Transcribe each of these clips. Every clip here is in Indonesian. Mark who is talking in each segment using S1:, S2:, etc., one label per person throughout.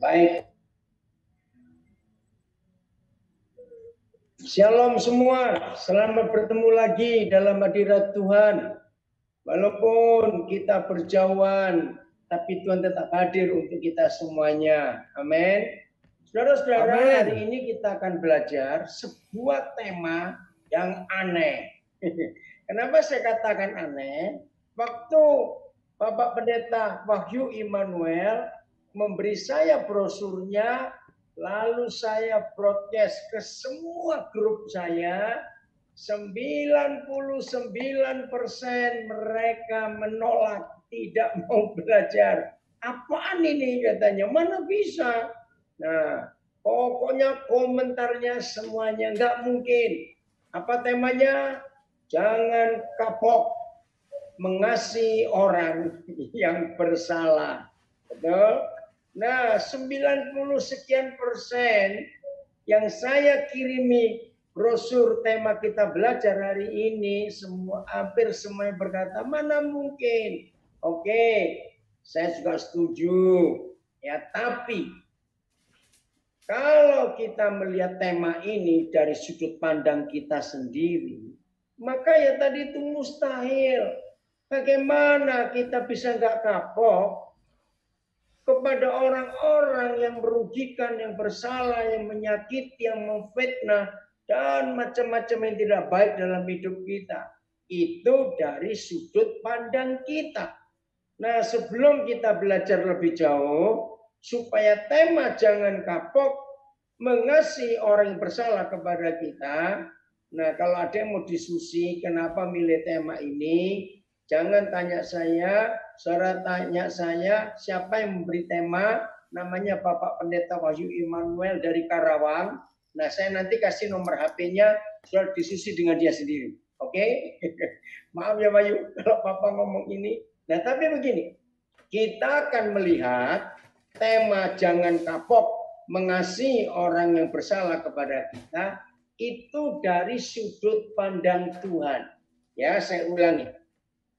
S1: Baik. Shalom semua, selamat bertemu lagi dalam hadirat Tuhan. Walaupun kita berjauhan, tapi Tuhan tetap hadir untuk kita semuanya. Amin. Saudara-saudara, hari ini kita akan belajar sebuah tema yang aneh. Kenapa saya katakan aneh? Waktu Bapak Pendeta Wahyu Immanuel memberi saya brosurnya, lalu saya broadcast ke semua grup saya, 99% mereka menolak, tidak mau belajar. Apaan ini katanya, mana bisa? Nah, pokoknya komentarnya semuanya nggak mungkin. Apa temanya? Jangan kapok mengasihi orang yang bersalah. Betul? Nah, 90 sekian persen yang saya kirimi brosur tema kita belajar hari ini, hampir semuanya berkata, mana mungkin. Oke, saya juga setuju. Ya, tapi kalau kita melihat tema ini dari sudut pandang kita sendiri, maka ya tadi itu mustahil. Bagaimana kita bisa nggak kapok kepada orang-orang yang merugikan, yang bersalah, yang menyakiti, yang memfitnah, dan macam-macam yang tidak baik dalam hidup kita. Itu dari sudut pandang kita. Nah, sebelum kita belajar lebih jauh, supaya tema jangan kapok mengasihi orang yang bersalah kepada kita. Nah, kalau ada yang mau diskusi kenapa milih tema ini, jangan tanya saya, saudara tanya saya, siapa yang memberi tema, namanya Bapak Pendeta Wahyu Immanuel dari Karawang. Nah, saya nanti kasih nomor HP-nya, saudara diskusi dengan dia sendiri. Oke? Maaf ya Wahyu, kalau Papa ngomong ini. Nah, tapi begini, kita akan melihat tema jangan kapok mengasihi orang yang bersalah kepada kita, itu dari sudut pandang Tuhan. Ya, saya ulangi.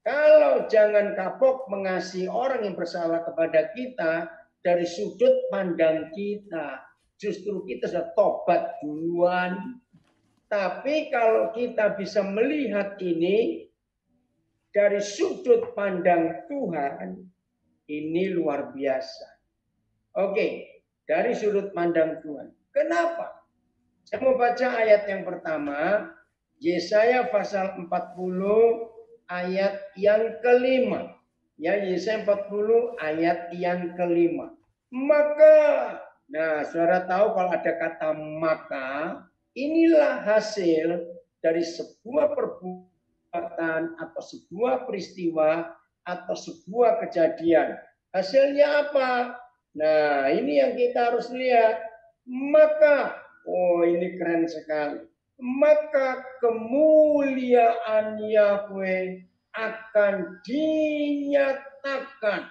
S1: Kalau jangan kapok mengasihi orang yang bersalah kepada kita dari sudut pandang kita, justru kita sudah tobat duluan. Tapi kalau kita bisa melihat ini dari sudut pandang Tuhan, ini luar biasa. Oke, dari sudut pandang Tuhan. Kenapa? Saya mau baca ayat yang pertama, Yesaya pasal 40 ayat yang kelima. Ya, Yesaya 40 ayat yang kelima. Maka, nah saudara tahu kalau ada kata maka, inilah hasil dari sebuah perbuatan atau sebuah peristiwa atau sebuah kejadian. Hasilnya apa? Nah, ini yang kita harus lihat. Maka, oh ini keren sekali. Maka kemuliaan Yahweh akan dinyatakan.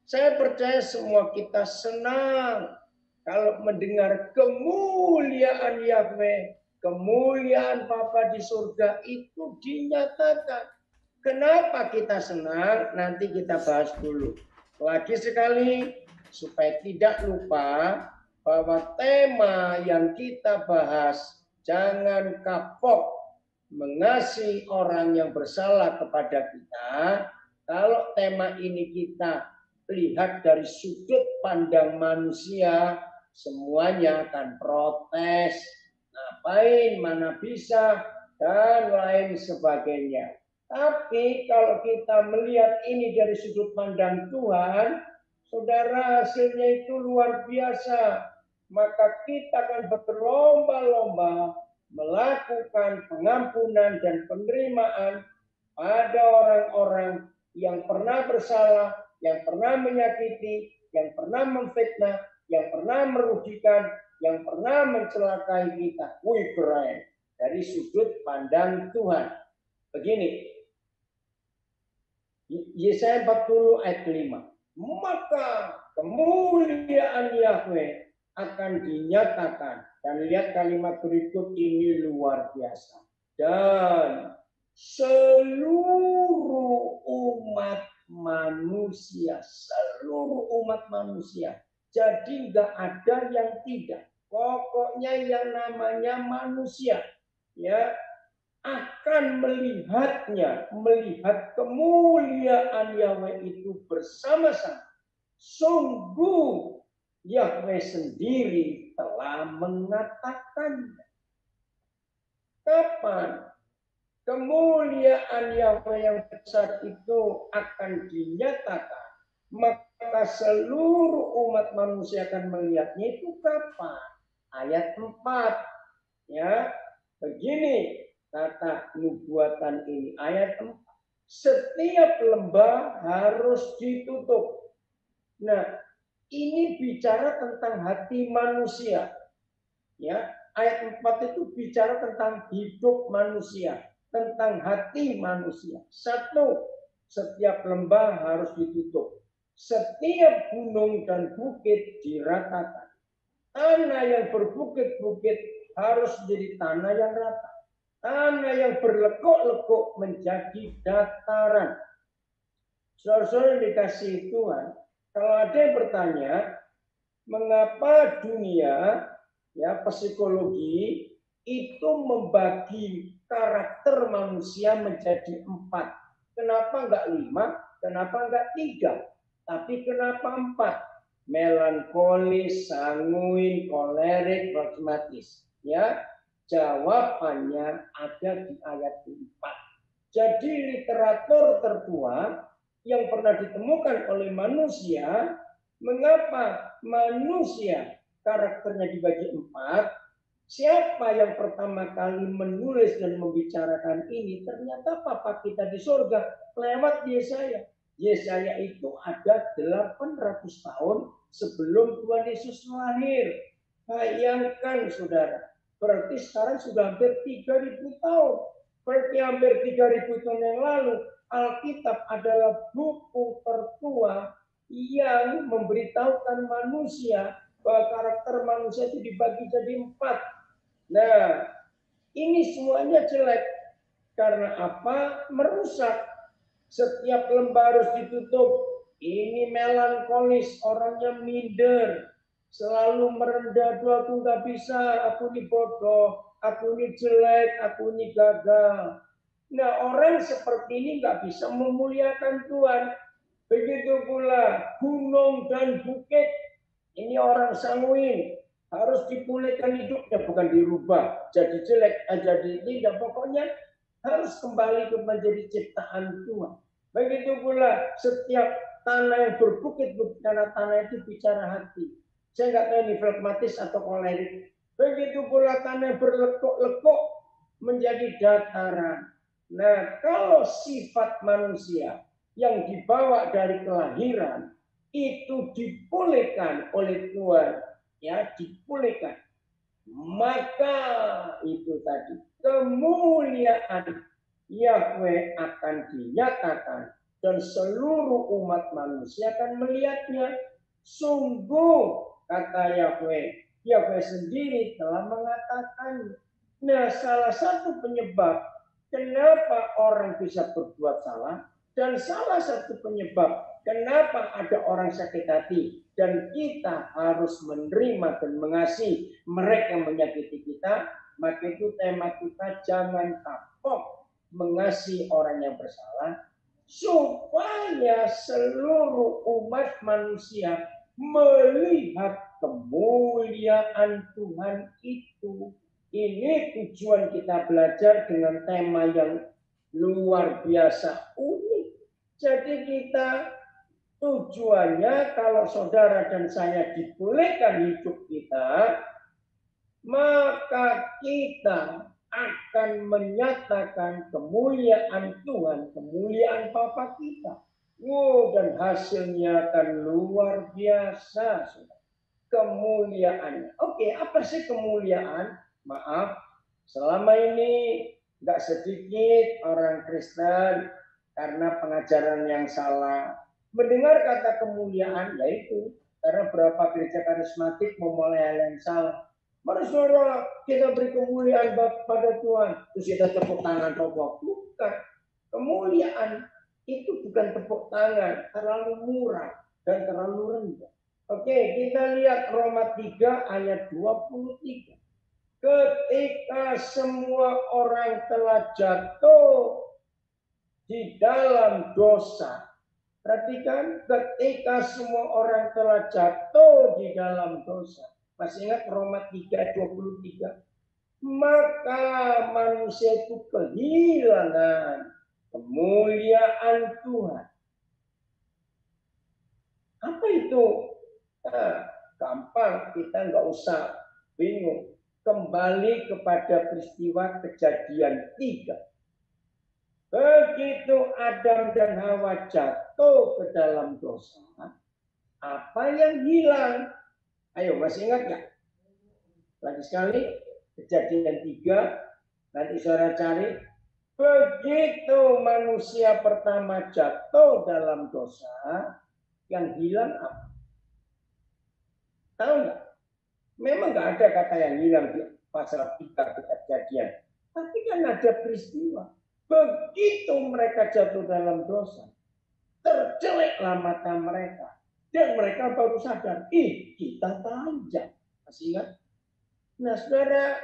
S1: Saya percaya semua kita senang kalau mendengar kemuliaan Yahweh, kemuliaan Bapa di surga itu dinyatakan. Kenapa kita senang? Nanti kita bahas dulu. Lagi sekali, supaya tidak lupa bahwa tema yang kita bahas, jangan kapok mengasihi orang yang bersalah kepada kita. Kalau tema ini kita lihat dari sudut pandang manusia, semuanya akan protes, ngapain, mana bisa, dan lain sebagainya. Tapi kalau kita melihat ini dari sudut pandang Tuhan, saudara, hasilnya itu luar biasa. Maka kita akan berlomba-lomba melakukan pengampunan dan penerimaan pada orang-orang yang pernah bersalah, yang pernah menyakiti, yang pernah memfitnah, yang pernah merugikan, yang pernah mencelakai kita. Wih, keren. Dari sudut pandang Tuhan. Begini, Yesaya 40 ayat 5. Maka kemuliaan Yahweh akan dinyatakan. Dan lihat kalimat berikut ini luar biasa. Dan seluruh umat manusia, Jadi nggak ada yang tidak. Pokoknya yang namanya manusia ya akan melihatnya, melihat kemuliaan Yahweh itu bersama-sama. Sungguh Yahweh sendiri telah mengatakan. Kapan kemuliaan Yahweh yang besar itu akan dinyatakan, maka seluruh umat manusia akan melihatnya itu kapan? Ayat 4. Ya, begini kata nubuatan ini. Ayat 4. Setiap lembah harus ditutup. Nah, ini bicara tentang hati manusia. Ya, ayat 4 itu bicara tentang hidup manusia, tentang hati manusia. Satu, setiap lembah harus ditutup. Setiap gunung dan bukit diratakan. Tanah yang berbukit-bukit harus jadi tanah yang rata. Tanah yang berlekuk-lekuk menjadi dataran. Saudara-saudara dikasih Tuhan, kalau ada yang bertanya, mengapa dunia ya psikologi itu membagi karakter manusia menjadi 4. Kenapa enggak 5? Kenapa enggak 3? Tapi kenapa 4? Melankolis, sanguin, kolerik, pragmatis. Ya, jawabannya ada di ayat 4. Jadi literatur tertua yang pernah ditemukan oleh manusia, mengapa manusia karakternya dibagi 4? Siapa yang pertama kali menulis dan membicarakan ini? Ternyata papa kita di surga lewat Yesaya. Yesaya itu ada 800 tahun sebelum Tuhan Yesus lahir. Bayangkan saudara, berarti sekarang sudah hampir 3000 tahun. Berarti hampir 3000 tahun yang lalu, Alkitab adalah buku tertua yang memberitahukan manusia bahwa karakter manusia itu dibagi jadi 4. Nah, ini semuanya jelek. Karena apa? Merusak. Setiap lembah harus ditutup. Ini melankolis, orangnya minder. Selalu merendah, aku nggak bisa, aku ini bodoh, aku ini jelek, aku ini gagal. Nah, orang seperti ini nggak bisa memuliakan Tuhan. Begitu pula gunung dan bukit. Ini orang sanguin, harus dipulihkan hidupnya, bukan dirubah jadi jelek, jadi tidak. Pokoknya harus kembali ke menjadi ciptaan Tuhan. Begitu pula setiap tanah yang berbukit-bukit, karena tanah itu bicara hati. Saya nggak tahu ini flegmatis atau kolerik. Begitu pula tanah yang berlekuk-lekuk menjadi dataran. Nah, kalau sifat manusia yang dibawa dari kelahiran itu dipulihkan oleh Tuhan, ya dipulihkan, maka itu tadi kemuliaan Yahweh akan dinyatakan dan seluruh umat manusia akan melihatnya. Sungguh kata Yahweh, Yahweh sendiri telah mengatakan. Nah, salah satu penyebab kenapa orang bisa berbuat salah dan salah satu penyebab kenapa ada orang sakit hati dan kita harus menerima dan mengasihi mereka yang menyakiti kita, maka itu tema kita jangan kapok mengasihi orang yang bersalah supaya seluruh umat manusia melihat kemuliaan Tuhan itu. Ini tujuan kita belajar dengan tema yang luar biasa unik. Jadi kita tujuannya kalau saudara dan saya dipulihkan hidup kita, maka kita akan menyatakan kemuliaan Tuhan, kemuliaan Bapa kita. Dan hasilnya akan luar biasa. Kemuliaannya. Oke, apa sih kemuliaan? Maaf, selama ini nggak sedikit orang Kristen karena pengajaran yang salah mendengar kata kemuliaan, yaitu karena beberapa gereja karismatik memulai hal yang salah. Mari saudara kita beri kemuliaan pada Tuhan, terus kita tepuk tangan tokoh. Bukan. Kemuliaan itu bukan tepuk tangan, terlalu murah dan terlalu rendah. Oke, kita lihat Roma 3 ayat 23. Ketika semua orang telah jatuh di dalam dosa. Perhatikan, ketika semua orang telah jatuh di dalam dosa. Masih ingat Roma 3 ayat 23? Maka manusia itu kehilangan kemuliaan Tuhan. Apa itu? Nah, gampang, kita nggak usah bingung. Kembali kepada peristiwa Kejadian 3. Begitu Adam dan Hawa jatuh ke dalam dosa, apa yang hilang? Ayo, masih ingat nggak? Lagi sekali, Kejadian 3, nanti saudara cari. Begitu manusia pertama jatuh dalam dosa, yang hilang apa? Tahu nggak? Memang nggak ada kata yang hilang di pasal 3 Kejadian. Tapi kan ada peristiwa. Begitu mereka jatuh dalam dosa, terjeleklah mata mereka. Dan mereka baru sadar, kita telanjang. Masih ingat? Nah, saudara,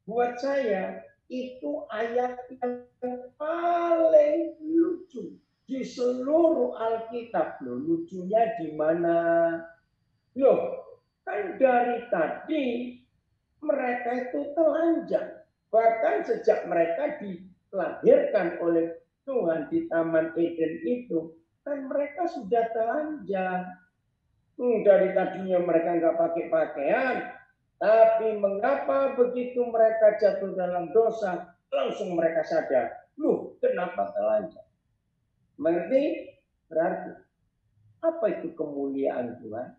S1: buat saya, itu ayat yang paling lucu di seluruh Alkitab. Loh, lucunya di mana? Loh, kan dari tadi mereka itu telanjang. Bahkan sejak mereka dilahirkan oleh Tuhan di Taman Eden itu, kan mereka sudah telanjang. Dari tadinya mereka nggak pakai pakaian, tapi mengapa begitu mereka jatuh dalam dosa, langsung mereka sadar, loh kenapa telanjang? Mengerti? Berarti, apa itu kemuliaan Tuhan?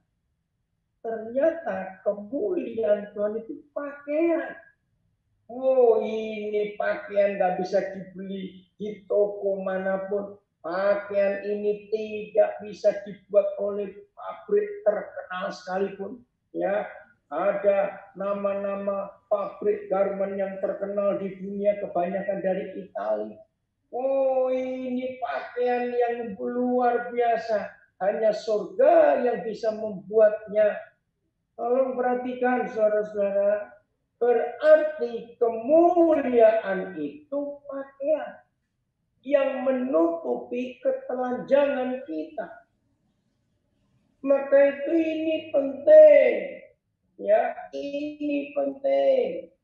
S1: Ternyata kemuliaan Tuhan itu pakaian. Oh, ini pakaian nggak bisa dibeli di toko manapun. Pakaian ini tidak bisa dibuat oleh pabrik terkenal sekalipun. Ya, ada nama-nama pabrik garment yang terkenal di dunia kebanyakan dari Italia. Oh, ini pakaian yang luar biasa. Hanya surga yang bisa membuatnya. Tolong perhatikan, saudara-saudara. Berarti kemuliaan itu pakaian yang menutupi ketelanjangan kita. Maka itu ini penting. Ya, ini penting.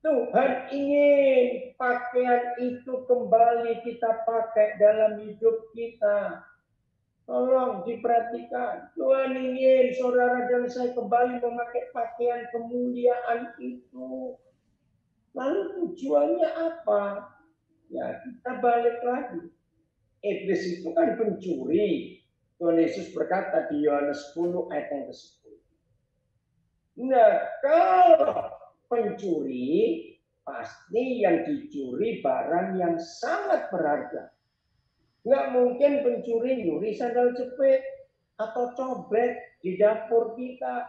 S1: Tuhan ingin pakaian itu kembali kita pakai dalam hidup kita. Tolong diperhatikan. Tuhan ingin saudara dan saya kembali memakai pakaian kemuliaan itu. Lalu tujuannya apa? Ya, kita balik lagi. Iblis itu kan pencuri. Tuhan Yesus berkata di Yohanes 10 ayat yang ke-10. Nah, kalau pencuri, pasti yang dicuri barang yang sangat berharga. Nggak mungkin pencuri nyuri sandal jepit atau cobek di dapur kita.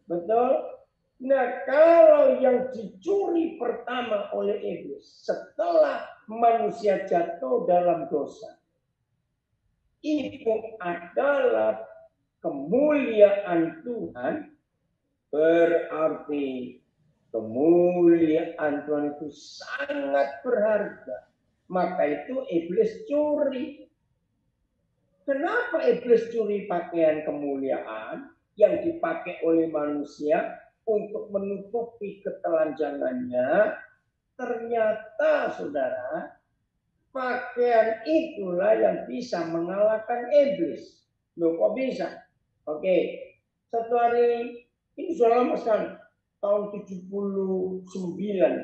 S1: Betul? Nah, kalau yang dicuri pertama oleh iblis setelah manusia jatuh dalam dosa, itu adalah kemuliaan Tuhan. Berarti kemuliaan Tuhan itu sangat berharga. Maka itu iblis curi. Kenapa iblis curi pakaian kemuliaan yang dipakai oleh manusia untuk menutupi ketelanjangannya? Ternyata, saudara, pakaian itulah yang bisa mengalahkan iblis. Loh, kok bisa? Oke, satu hari, ini sudah lama sekali, tahun 79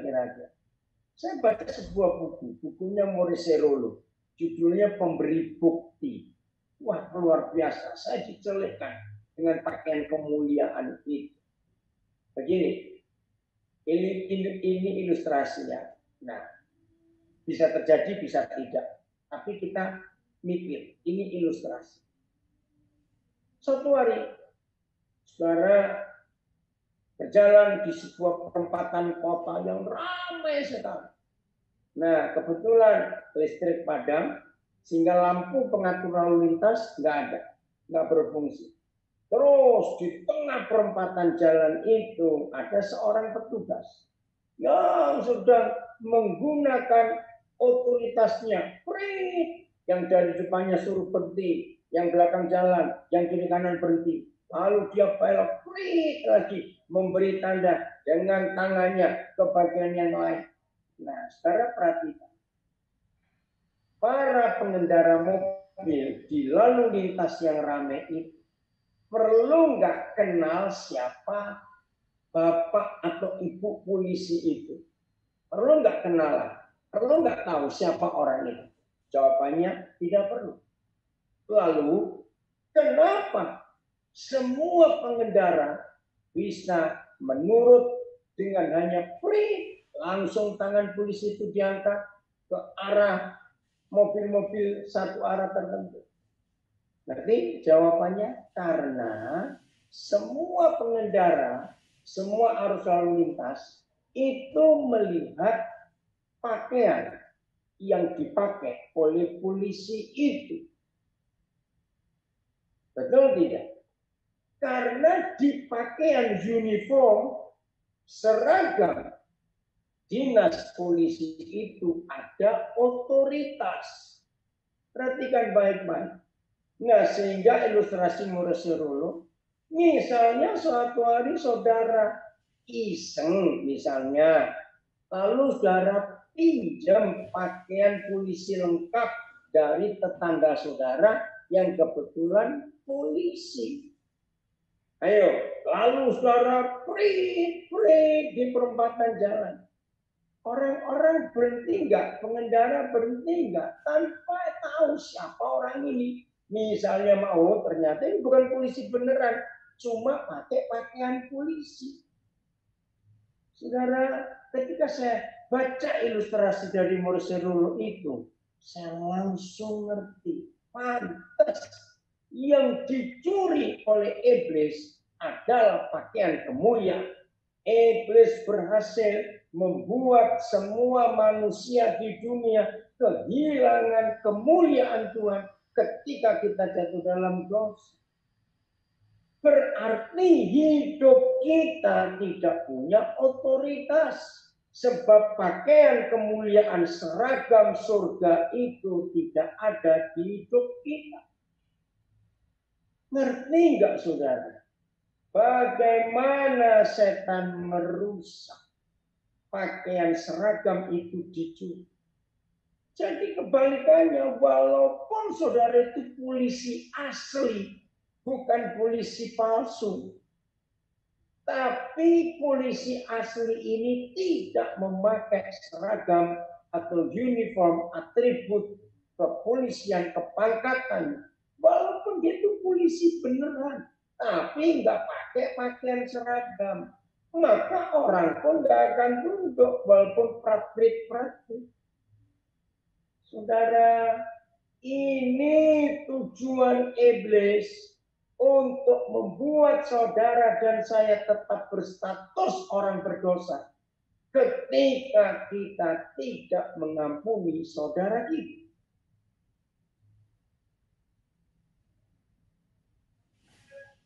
S1: kira-kira. Saya baca sebuah buku, bukunya Maurice Rollo, judulnya Pemberi Bukti. Wah, luar biasa, saya dicelekkan dengan pakaian kemuliaan itu. Begini, ini ilustrasinya. Nah, bisa terjadi, bisa tidak. Tapi kita mikir, ini ilustrasi. Suatu hari, saudara berjalan di sebuah perempatan kota yang ramai sekali. Nah, kebetulan listrik padam, sehingga lampu pengatur lalu lintas nggak ada, nggak berfungsi. Terus di tengah perempatan jalan itu ada seorang petugas yang sedang menggunakan otoritasnya. Prit, yang dari depannya suruh berhenti, yang belakang jalan, yang kiri kanan berhenti. Lalu dia belok prit lagi memberi tanda dengan tangannya ke bagian yang lain. Nah, sekarang perhatikan. Para pengendara mobil di lalu lintas yang ramai itu perlu nggak kenal siapa bapak atau ibu polisi itu? Perlu nggak kenalan? Perlu nggak tahu siapa orang itu? Jawabannya tidak perlu. Lalu, kenapa semua pengendara bisa menurut dengan hanya prit, langsung tangan polisi itu diangkat ke arah mobil-mobil satu arah tertentu? Nanti jawabannya karena semua pengendara, semua arus lalu lintas itu melihat pakaian yang dipakai oleh polisi itu. Betul tidak? Karena di pakaian uniform seragam dinas polisi itu ada otoritas. Perhatikan baik-baik. Nah, sehingga ilustrasi Muresirulu, misalnya suatu hari saudara iseng misalnya, lalu saudara pinjam pakaian polisi lengkap dari tetangga saudara yang kebetulan polisi. Ayo, lalu saudara prit di perempatan jalan. Orang-orang berhenti nggak? Pengendara berhenti nggak? Tanpa tahu siapa orang ini. Misalnya mau ternyata ini bukan polisi beneran, cuma pakai pakaian polisi. Saudara, ketika saya baca ilustrasi dari Muresirulu itu, saya langsung ngerti, pantas yang dicuri oleh iblis adalah pakaian kemuliaan. Iblis berhasil membuat semua manusia di dunia kehilangan kemuliaan Tuhan ketika kita jatuh dalam dosa. Berarti hidup kita tidak punya otoritas. Sebab pakaian kemuliaan seragam surga itu tidak ada di hidup kita. Ngerti nggak saudara? Bagaimana setan merusak pakaian seragam itu dicuri. Jadi kebalikannya, walaupun saudara itu polisi asli, bukan polisi palsu. Tapi polisi asli ini tidak memakai seragam atau uniform atribut kepolisian kepangkatan. Walaupun dia itu polisi beneran, tapi nggak pakai pakaian seragam. Maka orang pun nggak akan tunduk walaupun prat-prit. Saudara, ini tujuan iblis untuk membuat saudara dan saya tetap berstatus orang berdosa ketika kita tidak mengampuni saudara kita.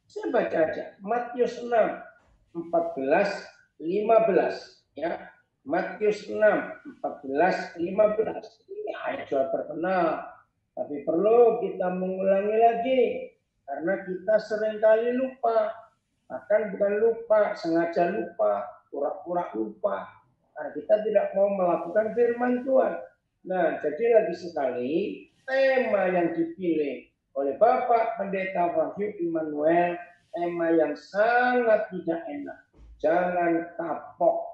S1: Saya baca aja Matius 6 14 15 ya. Matius 6 14 15. Ini ayat sudah terkenal, tapi perlu kita mengulangi lagi karena kita seringkali lupa. Bahkan bukan lupa, sengaja lupa, pura-pura lupa. Karena kita tidak mau melakukan firman Tuhan. Nah, jadi lagi sekali tema yang dipilih oleh Bapak Pendeta Wahyu Immanuel, tema yang sangat tidak enak. Jangan kapok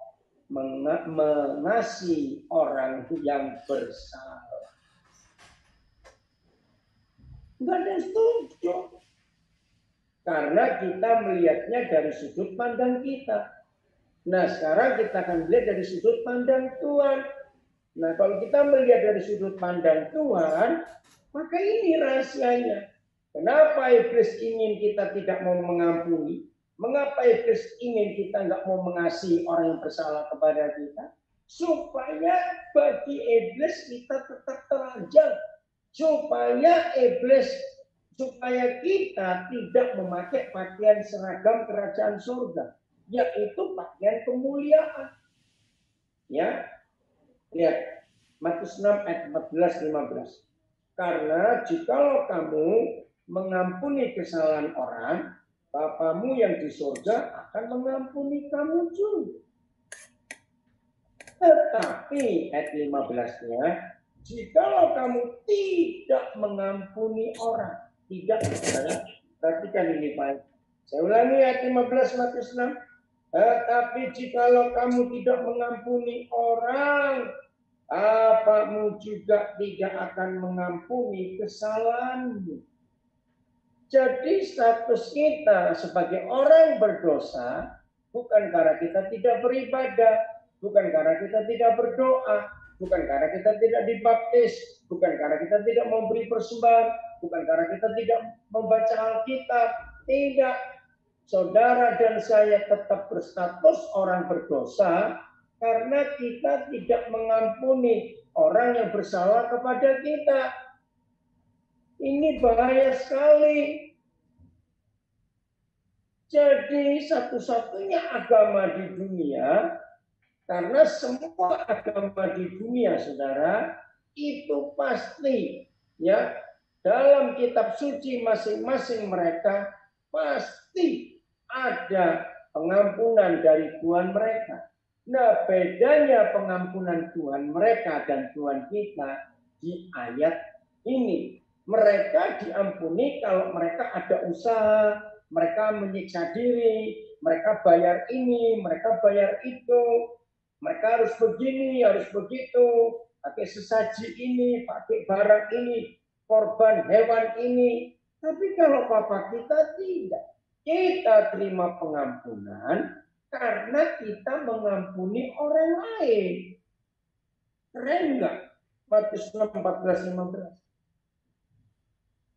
S1: mengasihi orang yang bersalah. Enggak ada yang setuju. Karena kita melihatnya dari sudut pandang kita. Nah, sekarang kita akan melihat dari sudut pandang Tuhan. Nah, kalau kita melihat dari sudut pandang Tuhan, maka ini rahasianya. Kenapa iblis ingin kita tidak mau mengampuni? Mengapa iblis ingin kita nggak mau mengasihi orang yang bersalah kepada kita? Supaya bagi iblis kita tetap telanjang. Supaya iblis supaya kita tidak memakai pakaian seragam kerajaan surga, yaitu pakaian kemuliaan. Ya, lihat Matius 6 ayat 14-15. Karena jikalau kamu mengampuni kesalahan orang, Bapamu yang di surga akan mengampuni kamu juga. Tetapi ayat 15-nya, jikalau kamu tidak mengampuni orang, tidak, saudara, perhatikan ini baik. Saya ulangi ayat 15 Matius 6. Tetapi jikalau kamu tidak mengampuni orang, Bapamu juga tidak akan mengampuni kesalahanmu. Jadi status kita sebagai orang berdosa bukan karena kita tidak beribadah, bukan karena kita tidak berdoa, bukan karena kita tidak dibaptis, bukan karena kita tidak memberi persembahan, bukan karena kita tidak membaca Alkitab. Tidak. Saudara dan saya tetap berstatus orang berdosa karena kita tidak mengampuni orang yang bersalah kepada kita. Ini bahaya sekali. Jadi satu-satunya agama di dunia, karena semua agama di dunia, saudara, itu pasti ya dalam kitab suci masing-masing mereka pasti ada pengampunan dari Tuhan mereka. Nah, bedanya pengampunan Tuhan mereka dan Tuhan kita di ayat ini. Mereka diampuni kalau mereka ada usaha, mereka menyiksa diri, mereka bayar ini, mereka bayar itu, mereka harus begini, harus begitu, pakai sesaji ini, pakai barang ini, korban hewan ini. Tapi kalau Papa kita tidak. Kita terima pengampunan karena kita mengampuni orang lain. Keren nggak? Matius 6, 14-15.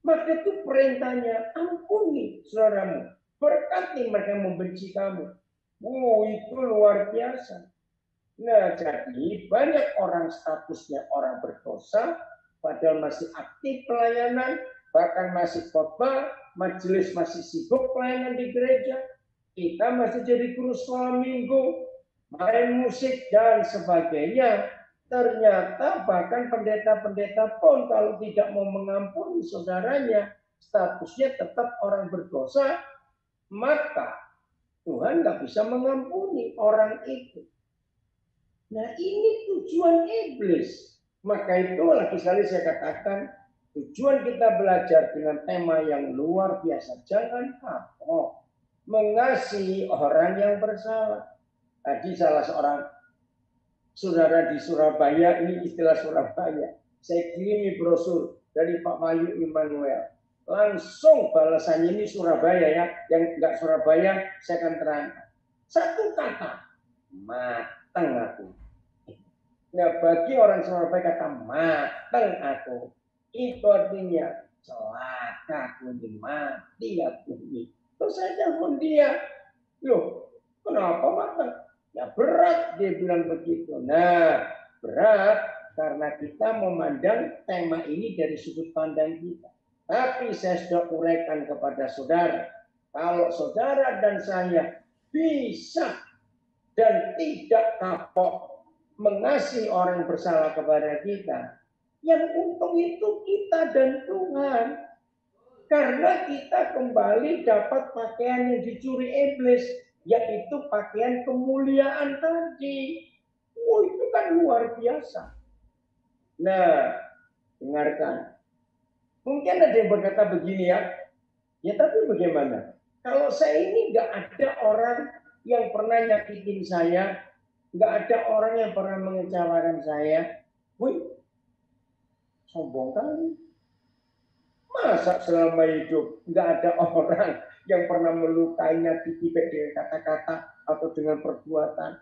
S1: Maka itu perintahnya, ampuni saudaramu. Berkati mereka yang membenci kamu. Itu luar biasa. Nah, jadi banyak orang statusnya orang berdosa, padahal masih aktif pelayanan, bahkan masih khotbah, majelis masih sibuk pelayanan di gereja, kita masih jadi guru sekolah minggu, main musik dan sebagainya. Ternyata bahkan pendeta-pendeta pun kalau tidak mau mengampuni saudaranya, statusnya tetap orang berdosa, maka Tuhan nggak bisa mengampuni orang itu. Nah, ini tujuan iblis. Maka itu lagi sekali saya katakan, tujuan kita belajar dengan tema yang luar biasa. Jangan kapok mengasihi orang yang bersalah. Tadi salah seorang saudara di Surabaya, ini istilah Surabaya, saya kirimi brosur dari Pak Wahyu Immanuel. Langsung balasannya ini Surabaya ya, yang enggak Surabaya saya akan terangkan. Satu kata, mateng aku. Nah, bagi orang Surabaya kata mateng aku, itu artinya celaka aku, mati aku. Terus saya telepon dia, loh kenapa mateng? Ya berat, dia bilang begitu. Nah, berat karena kita memandang tema ini dari sudut pandang kita. Tapi saya sudah uraikan kepada saudara, kalau saudara dan saya bisa dan tidak kapok mengasihi orang yang bersalah kepada kita, yang untung itu kita dan Tuhan. Karena kita kembali dapat pakaian yang dicuri iblis, yaitu pakaian kemuliaan tadi. Itu kan luar biasa. Nah, dengarkan. Mungkin ada yang berkata begini ya, ya tapi bagaimana? Kalau saya ini nggak ada orang yang pernah nyakitin saya, nggak ada orang yang pernah mengecewakan saya. Sombong kali. Masa selama hidup nggak ada orang yang pernah melukai, nyakiti dengan kata-kata atau dengan perbuatan.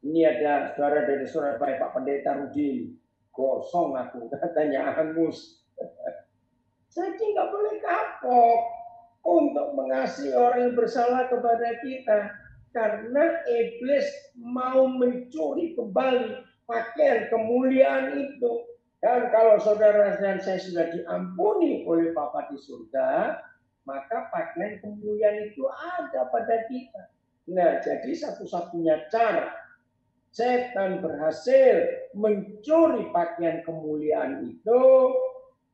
S1: Ini ada saudara dari Surabaya, Pak Pendeta Rudi. Gosong aku, katanya hangus. Jadi nggak boleh kapok untuk mengasihi orang yang bersalah kepada kita. Karena iblis mau mencuri kembali pakaian kemuliaan itu. Dan kalau saudara dan saya sudah diampuni oleh Bapa di surga, maka pakaian kemuliaan itu ada pada kita. Nah, jadi satu-satunya cara setan berhasil mencuri pakaian kemuliaan itu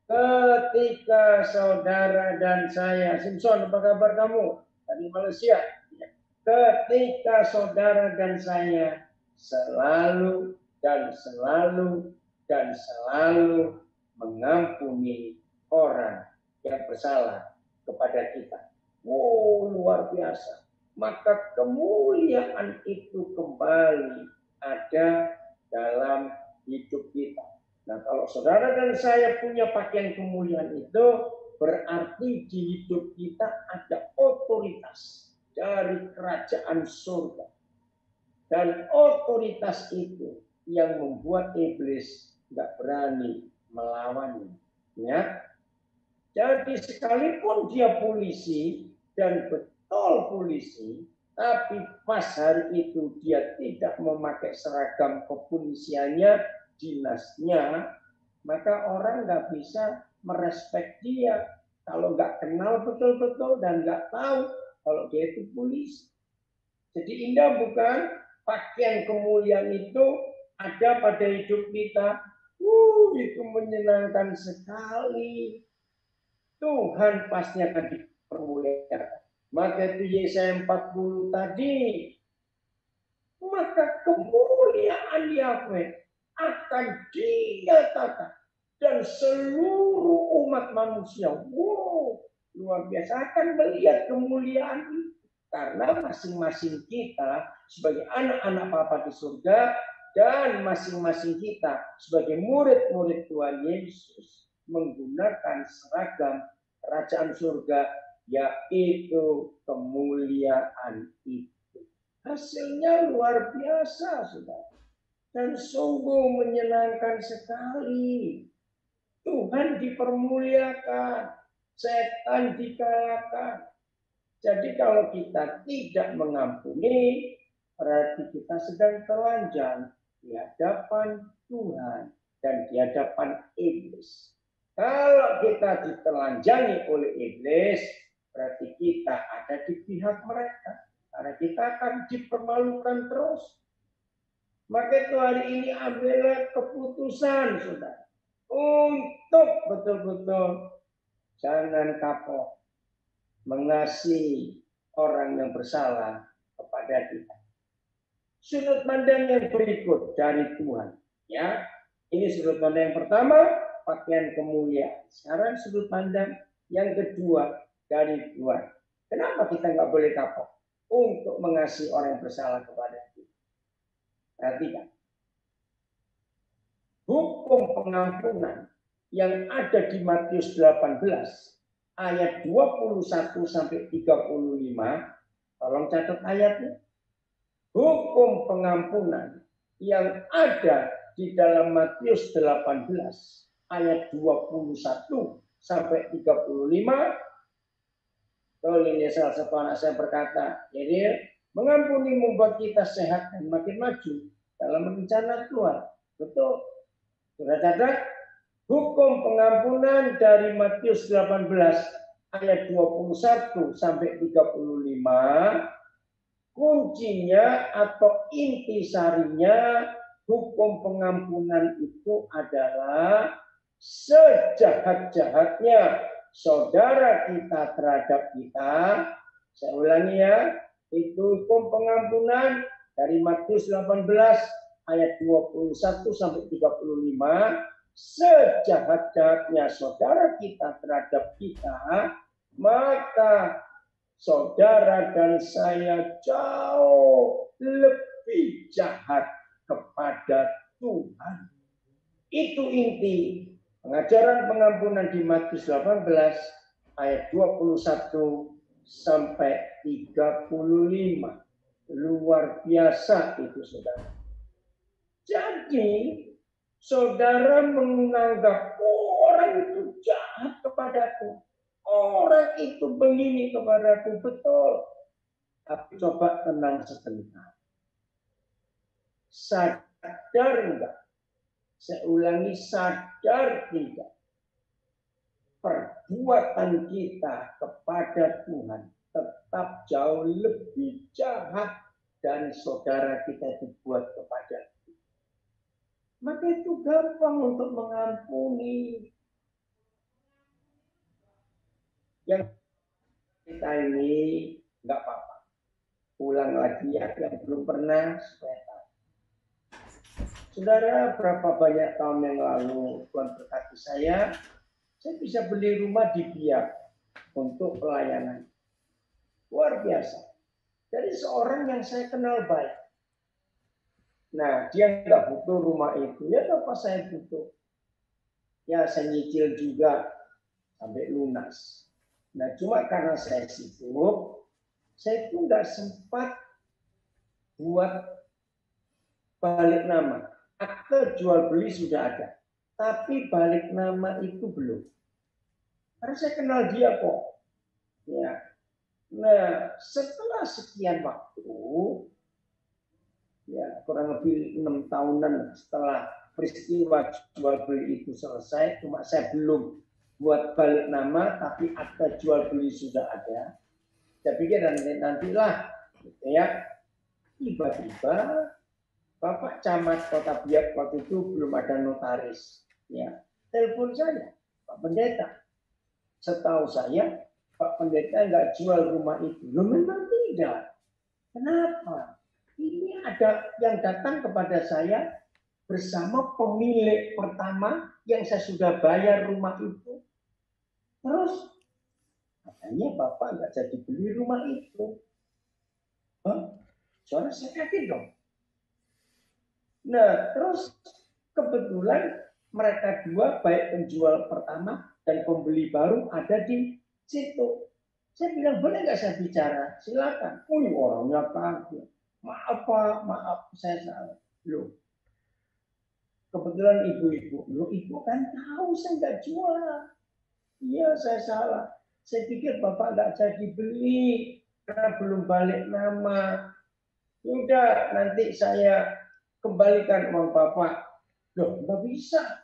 S1: ketika saudara dan saya, Simpson, apa kabar kamu? Dari Malaysia. Ketika saudara dan saya selalu dan selalu dan selalu mengampuni orang yang bersalah kepada kita. Oh, luar biasa. Maka kemuliaan itu kembali ada dalam hidup kita. Nah, kalau saudara dan saya punya pakaian kemuliaan itu, berarti di hidup kita ada otoritas dari kerajaan surga. Dan otoritas itu yang membuat iblis nggak berani melawannya. Ya. Jadi sekalipun dia polisi dan betul polisi, tapi pas hari itu dia tidak memakai seragam kepolisiannya, dinasnya, maka orang nggak bisa merespek dia kalau nggak kenal betul-betul dan nggak tahu kalau dia itu polisi. Jadi indah bukan? Pakaian kemuliaan itu ada pada hidup kita. Itu menyenangkan sekali. Tuhan pasti akan dipermuliakan. Maka itu Yesaya 40 tadi. Maka kemuliaan Yahweh akan dinyatakan. Dan seluruh umat manusia, luar biasa, akan melihat kemuliaan itu. Karena masing-masing kita sebagai anak-anak Bapa di surga dan masing-masing kita sebagai murid-murid Tuhan Yesus menggunakan seragam kerajaan surga, yaitu kemuliaan itu. Hasilnya luar biasa, saudara. Dan sungguh menyenangkan sekali. Tuhan dipermuliakan, setan dikalahkan. Jadi kalau kita tidak mengampuni, berarti kita sedang telanjang di hadapan Tuhan dan di hadapan iblis. Kalau kita ditelanjangi oleh iblis, berarti kita ada di pihak mereka. Karena kita akan dipermalukan terus. Maka itu hari ini ambillah keputusan, saudara. Untuk betul-betul jangan kapok mengasihi orang yang bersalah kepada kita. Sudut pandang yang berikut dari Tuhan. Ya, ini sudut pandang yang pertama, pakaian kemuliaan. Sekarang sudut pandang yang kedua dari Tuhan. Kenapa kita nggak boleh kapok untuk mengasihi orang yang bersalah kepada kita? Perhatikan. Hukum pengampunan yang ada di Matius 18 ayat 21 sampai 35, tolong catat ayatnya. Hukum pengampunan yang ada di dalam Matius 18 ayat 21 sampai 35. Kalau ini salah satu anak saya berkata, jadi mengampuni membuat kita sehat dan makin maju dalam rencana Tuhan. Betul. Sudah catat? Hukum pengampunan dari Matius 18 ayat 21 sampai 35, kuncinya atau intisarinya hukum pengampunan itu adalah sejahat-jahatnya saudara kita terhadap kita. Saya ulangi ya, itu hukum pengampunan dari Matius 18 ayat 21 sampai 35, sejahat-jahatnya saudara kita terhadap kita, maka saudara dan saya jauh lebih jahat kepada Tuhan. Itu inti pengajaran pengampunan di Matius 18 ayat 21 sampai 35. Luar biasa itu, saudara. Jadi, saudara menganggap orang itu jahat kepadaku. Orang itu begini kepadaku, betul. Tapi coba tenang sebentar. Sadar enggak Saya ulangi, sadar tidak, perbuatan kita kepada Tuhan tetap jauh lebih jahat dari saudara kita itu buat kepada kita. Maka itu gampang untuk mengampuni. Yang kita ini nggak apa-apa. Ulang lagi ya yang belum pernah supaya tahu. Saudara, berapa banyak tahun yang lalu Tuhan berkati saya bisa beli rumah di Biak untuk pelayanan. Luar biasa. Dari seorang yang saya kenal baik. Nah, dia nggak butuh rumah itu. Ya, apa saya butuh? Ya, saya nyicil juga sampai lunas. Nah, cuma karena saya sibuk, saya pun nggak sempat buat balik nama. Akte jual beli sudah ada. Tapi balik nama itu belum. Karena saya kenal dia kok. Ya. Nah, setelah sekian waktu, ya kurang lebih 6 tahunan setelah peristiwa jual beli itu selesai, cuma saya belum buat balik nama, tapi akta jual beli sudah ada. Saya pikir nantilah, gitu ya. Tiba-tiba Bapak Camat Kota Biak waktu itu belum ada notaris, ya. Telepon saya, Pak Pendeta. Setahu saya, Pak Pendeta nggak jual rumah itu. Loh, memang tidak. Kenapa? Ini ada yang datang kepada saya bersama pemilik pertama yang saya sudah bayar rumah itu. Terus katanya Bapak nggak jadi beli rumah itu. Hah? Soalnya saya kaget dong. Nah, terus kebetulan mereka dua, baik penjual pertama dan pembeli baru ada di situ. Saya bilang, boleh nggak saya bicara? Silakan. Orangnya kaget. Maaf Pak, maaf saya salah. Loh, kebetulan ibu-ibu. Loh, ibu kan tahu saya nggak jual. Iya, saya salah. Saya pikir Bapak nggak jadi beli karena belum balik nama. Udah, nanti saya kembalikan uang Bapak. Loh, nggak bisa.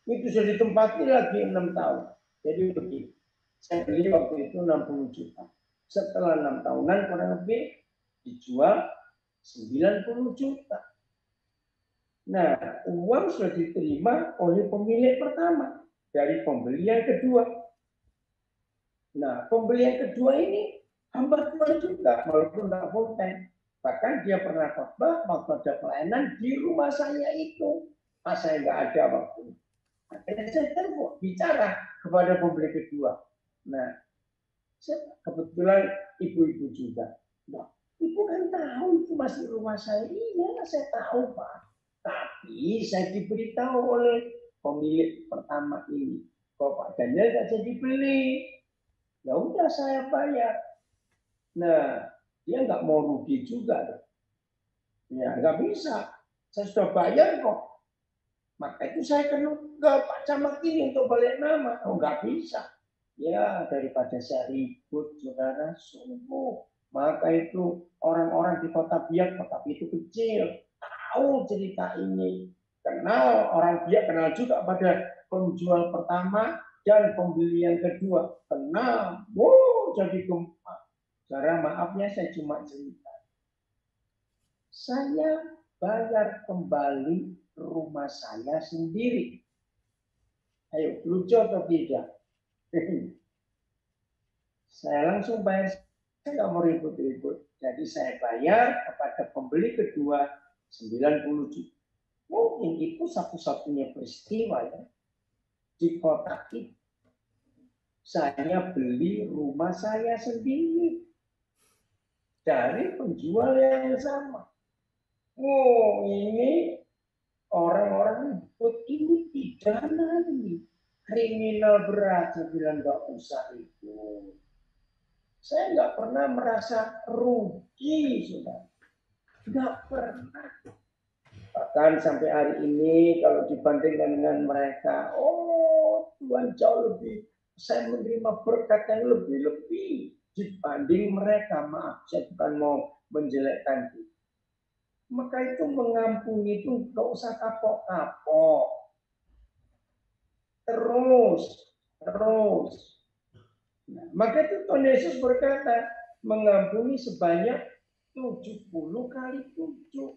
S1: Itu sudah ditempati lagi 6 tahun. Jadi begini, saya beli waktu itu 60 juta. Setelah 6 tahunan kurang lebih dijual 90 juta. Nah, uang sudah diterima oleh pemilik pertama dari pembeli yang kedua. Nah, pembeli yang kedua ini hamba Tuhan juga, walaupun tidak full time. Bahkan dia pernah khotbah waktu ada pelayanan di rumah saya itu. Pas saya nggak ada waktu. Akhirnya saya telepon, bicara kepada pembeli kedua. Nah, kebetulan ibu-ibu juga. Nah, ibu kan tahu itu masih rumah saya. Iya, saya tahu Pak. Tapi saya diberitahu oleh pemilik pertama ini, kalau Pak Daniel nggak jadi beli. Ya udah saya bayar. Nah, dia nggak mau rugi juga. Ya nggak bisa. Saya sudah bayar kok. Maka itu saya ke Pak Camat ini untuk balik nama. Oh nggak bisa. Ya daripada saya ribut, saudara, sungguh. Maka itu orang-orang di Kota Biak, Kota Biak itu kecil, tahu cerita ini. Kenal, orang Biak kenal juga pada penjual pertama dan pembeli yang kedua. Kenal, wow, jadi gempa. Saudara, maafnya saya cuma cerita. Saya bayar kembali rumah saya sendiri. Ayo, lucu atau tidak? Saya langsung bayar, saya nggak mau ribut-ribut. Jadi saya bayar kepada pembeli kedua 90 juta. Mungkin itu satu-satunya peristiwa ya di kota itu. Saya beli rumah saya sendiri dari penjual yang sama. Oh, ini orang-orang ribut, ini pidana ini. Kriminal berat, saya bilang nggak usah itu. Saya nggak pernah merasa rugi, sudah. Nggak pernah. Bahkan sampai hari ini, kalau dibandingkan dengan mereka, oh Tuhan jauh lebih, saya menerima berkat yang lebih-lebih dibanding mereka. Maaf, saya bukan mau menjelekkan itu. Maka itu mengampuni itu nggak usah kapok-kapok. Terus. Nah, maka itu Tuhan Yesus berkata, mengampuni sebanyak 70 kali 7.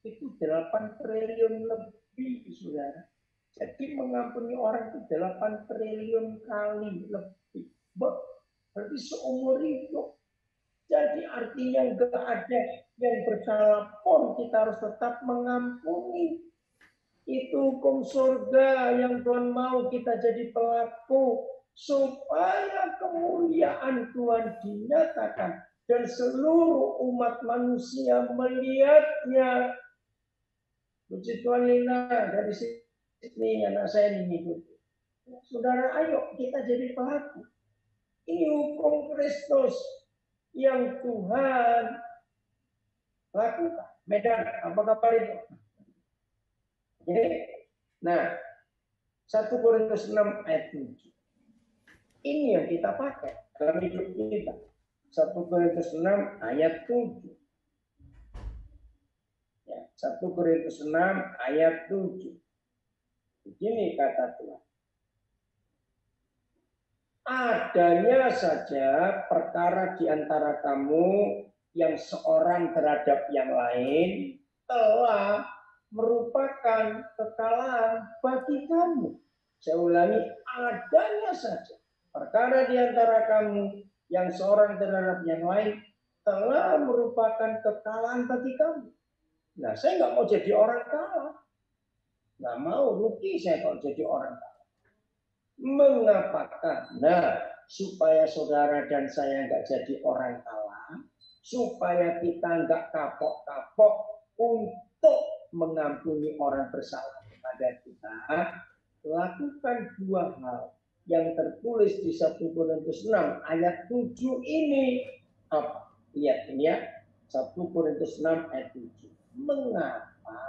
S1: Itu 8 triliun lebih, saudara. Jadi mengampuni orang itu 8 triliun kali lebih. Berarti seumur hidup. Jadi artinya nggak ada yang bersalah pun kita harus tetap mengampuni. Itu hukum surga yang Tuhan mau kita jadi pelaku supaya kemuliaan Tuhan dinyatakan dan seluruh umat manusia melihatnya. Puji Tuhan, Lina dari sini anak saya ini. Saudara, ayo kita jadi pelaku. Ini hukum Kristus yang Tuhan lakukan. Medan, apa kabar itu? Oke. Nah, 1 Korintus 6 ayat 7. Ini yang kita pakai dalam hidup kita. 1 Korintus 6 ayat 7. Ya, 1 Korintus 6 ayat 7. Begini kata Tuhan. Adanya saja perkara di antara kamu yang seorang terhadap yang lain telah merupakan kekalahan bagi kamu. Saya ulangi, adanya saja perkara di antara kamu yang seorang terhadap yang lain telah merupakan kekalahan bagi kamu. Nah, saya nggak mau jadi orang kalah. Nggak mau, rugi saya kalau jadi orang kalah. Mengapa? Karena supaya saudara dan saya nggak jadi orang kalah, supaya kita nggak kapok-kapok untuk mengampuni orang bersalah kepada kita, lakukan dua hal yang tertulis di 1 Korintus 6 ayat 7 ini. Apa? Lihat ini ya, 1 Korintus 6 ayat 7. Mengapa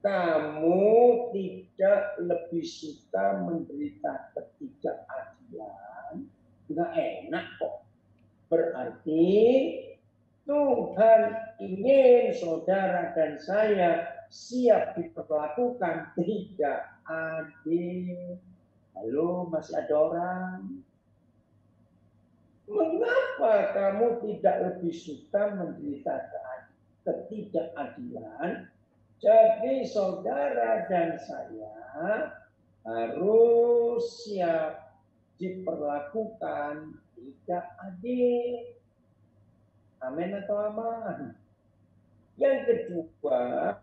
S1: kamu tidak lebih suka menderita ketidakadilan? Nggak enak kok. Berarti Tuhan ingin saudara dan saya siap diperlakukan tidak adil. Halo, masih ada orang? Mengapa kamu tidak lebih suka menderita ketidakadilan? Jadi saudara dan saya harus siap diperlakukan tidak adil. Amin atau aman? Yang kedua,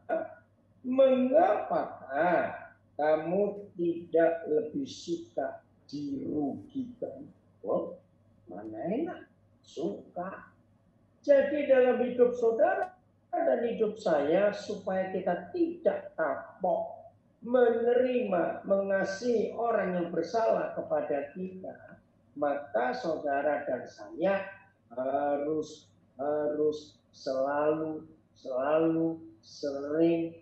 S1: mengapakah kamu tidak lebih suka dirugikan? Oh, mana enak? Suka. Jadi dalam hidup saudara dan hidup saya, supaya kita tidak kapok menerima, mengasihi orang yang bersalah kepada kita, maka saudara dan saya harus selalu sering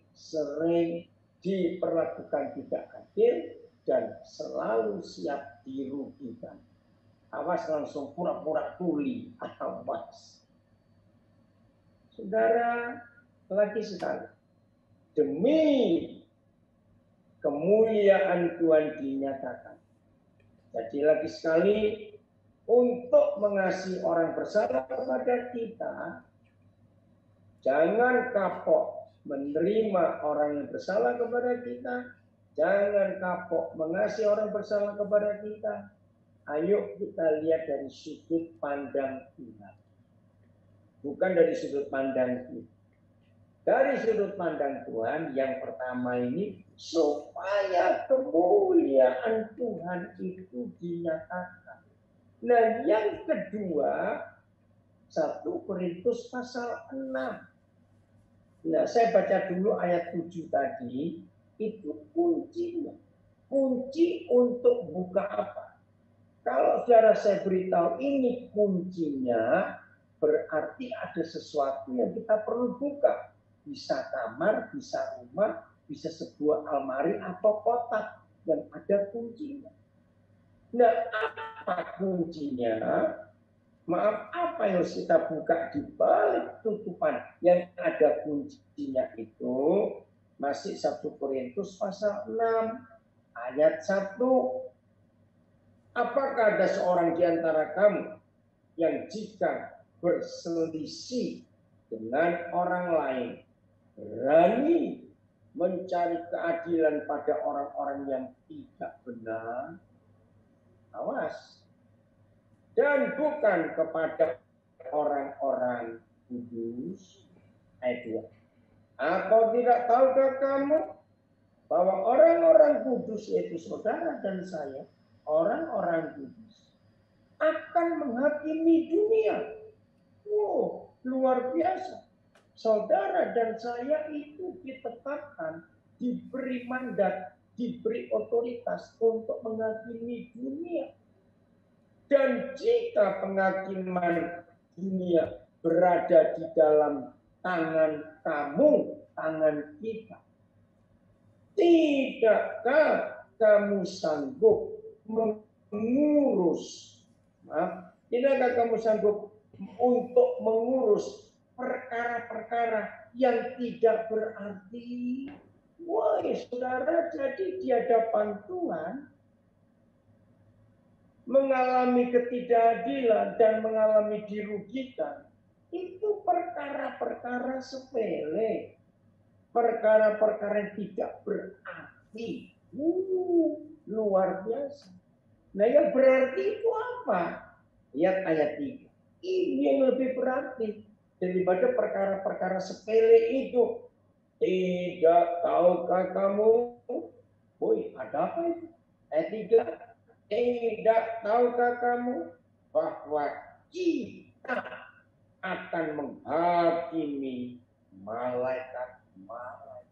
S1: diperlakukan tidak adil dan selalu siap dirugikan. Awas langsung pura-pura tuli atau was. Saudara, lagi sekali, demi kemuliaan Tuhan dinyatakan. Jadi lagi sekali, untuk mengasihi orang bersalah kepada kita, jangan kapok menerima orang yang bersalah kepada kita, jangan kapok mengasihi orang bersalah kepada kita. Ayo kita lihat dari sudut pandang Tuhan. Bukan dari sudut pandang kita. Dari sudut pandang Tuhan, yang pertama ini, supaya kemuliaan Tuhan itu dinyatakan. Nah, yang kedua, 1 Korintus pasal 6. Nah, saya baca dulu ayat 7 tadi, itu kuncinya. Kunci untuk buka apa? Kalau saudara saya beritahu ini kuncinya, berarti ada sesuatu yang kita perlu buka. Bisa kamar, bisa rumah, bisa sebuah almari atau kotak yang ada kuncinya. Nah, apa kuncinya? Maaf, apa yang harus kita buka di balik tutupan yang ada kuncinya itu masih 1 Korintus pasal 6 ayat 1. Apakah ada seorang di antara kamu yang jika berselisih dengan orang lain berani mencari keadilan pada orang-orang yang tidak benar? Awas. Dan bukan kepada orang-orang kudus. Ayat 2. Atau tidak tahukah kamu bahwa orang-orang kudus yaitu saudara dan saya, orang-orang kudus akan menghakimi dunia. Wow, luar biasa. Saudara dan saya itu ditetapkan, diberi mandat, diberi otoritas untuk menghakimi dunia. Dan jika penghakiman dunia berada di dalam tangan kamu, tangan kita, tidakkah kamu sanggup mengurus? Tidakkah kamu sanggup untuk mengurus perkara-perkara yang tidak berarti? Wah, saudara, jadi di hadapan Tuhan mengalami ketidakadilan dan mengalami dirugikan, itu perkara-perkara sepele, perkara-perkara yang tidak berarti. Luar biasa. Nah, yang berarti itu apa? Lihat ayat 3. Ini yang lebih berarti daripada perkara-perkara sepele itu. Tidak tahukah kamu? Woi, ada apa itu? Ayat 3. Tidak tahukah kamu bahwa kita akan menghakimi malaikat-malaikat,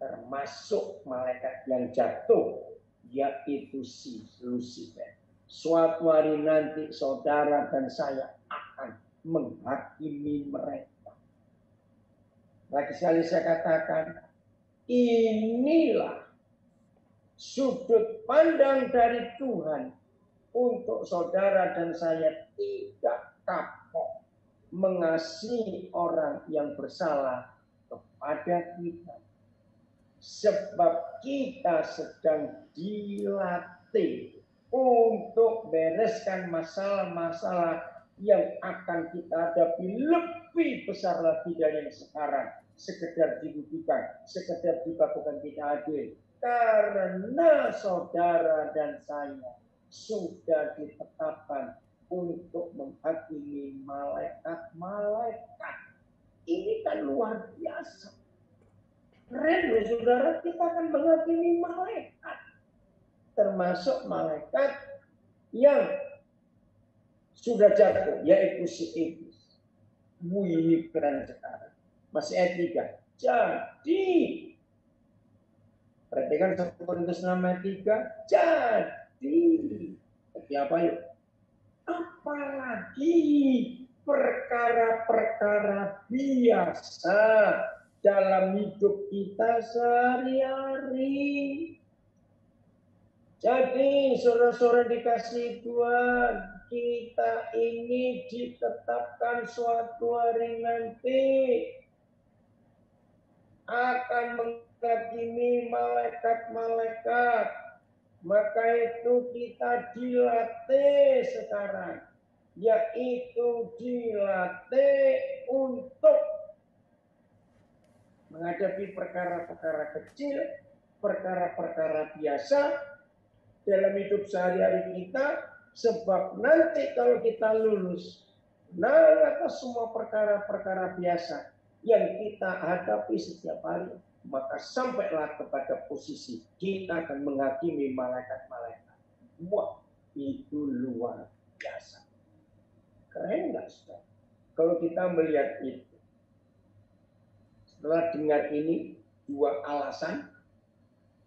S1: termasuk malaikat yang jatuh, yaitu si Lucifer. Suatu hari nanti saudara dan saya akan menghakimi mereka. Lagi sekali saya katakan, inilah sudut pandang dari Tuhan untuk saudara dan saya tidak kapok mengasihi orang yang bersalah kepada kita. Sebab kita sedang dilatih untuk bereskan masalah-masalah yang akan kita hadapi lebih besar lagi dari yang sekarang. Sekedar dirugikan, sekedar dilakukan tidak adil. Karena saudara dan saya sudah ditetapkan untuk menghakimi malaikat-malaikat. Ini kan luar biasa. Keren loh saudara, kita akan menghakimi malaikat. Termasuk malaikat yang sudah jatuh, yaitu si iblis. Ini keren sekali. Masih ayat 3. Jadi, perhatikan 1 Korintus 6 ayat 3. Jadi apa yuk? Apalagi perkara-perkara biasa dalam hidup kita sehari-hari. Jadi saudara-saudara dikasih Tuhan, kita ini ditetapkan suatu hari nanti akan menghakimi malaikat-malaikat. Maka itu kita dilatih sekarang, yaitu dilatih untuk menghadapi perkara-perkara kecil, perkara-perkara biasa dalam hidup sehari-hari kita. Sebab nanti kalau kita lulus, atas semua perkara-perkara biasa yang kita hadapi setiap hari, maka sampailah kepada posisi kita akan menghakimi malaikat-malaikat. Wah, itu luar biasa. Keren nggak, saudara? Kalau kita melihat itu, setelah dengar ini, 2 alasan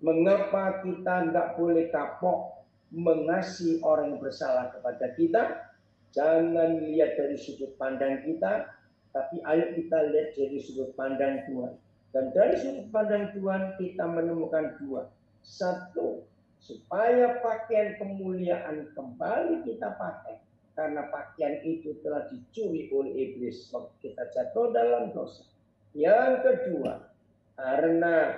S1: mengapa kita nggak boleh kapok mengasihi orang yang bersalah kepada kita. Jangan lihat dari sudut pandang kita, tapi ayo kita lihat dari sudut pandang Tuhan. Dan dari sudut pandang Tuhan kita menemukan 2. 1, supaya pakaian kemuliaan kembali kita pakai. karena pakaian itu telah dicuri oleh iblis waktu kita jatuh dalam dosa. Yang kedua, karena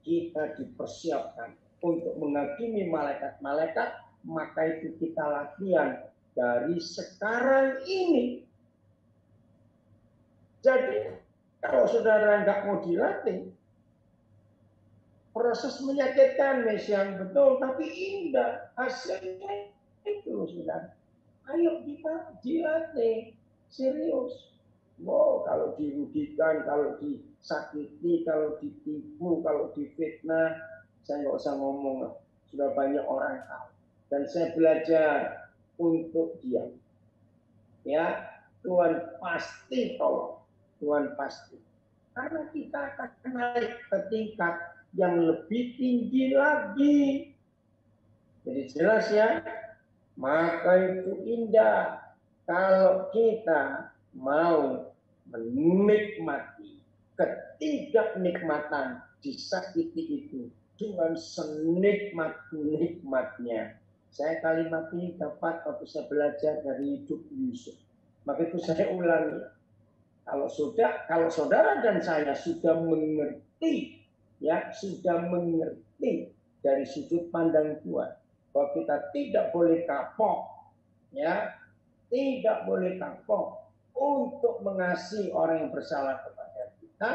S1: kita dipersiapkan untuk menghakimi malaikat-malaikat, maka itu kita latihan dari sekarang ini. Jadi kalau saudara nggak mau dilatih, proses menyakitkan yang betul, tapi indah hasilnya itu saudara. Ayo kita dilatih serius. Wow, kalau dirugikan, kalau disakiti, kalau ditipu, kalau difitnah, saya nggak usah ngomong. Sudah banyak orang tahu. Dan saya belajar untuk diam. Ya, Tuhan pasti tolong. Tuhan pasti. Karena kita akan naik ke tingkat yang lebih tinggi lagi. Jadi jelas ya, maka itu indah kalau kita mau menikmati ketidaknikmatan disakiti itu dengan senikmat-nikmatnya. Saya kalimat ini dapat waktu saya belajar dari hidup Yusuf. Maka itu saya ulangi. Kalau saudara dan saya sudah mengerti, ya sudah mengerti dari sudut pandang Tuhan, bahwa kita tidak boleh kapok, ya tidak boleh kapok untuk mengasihi orang yang bersalah kepada kita,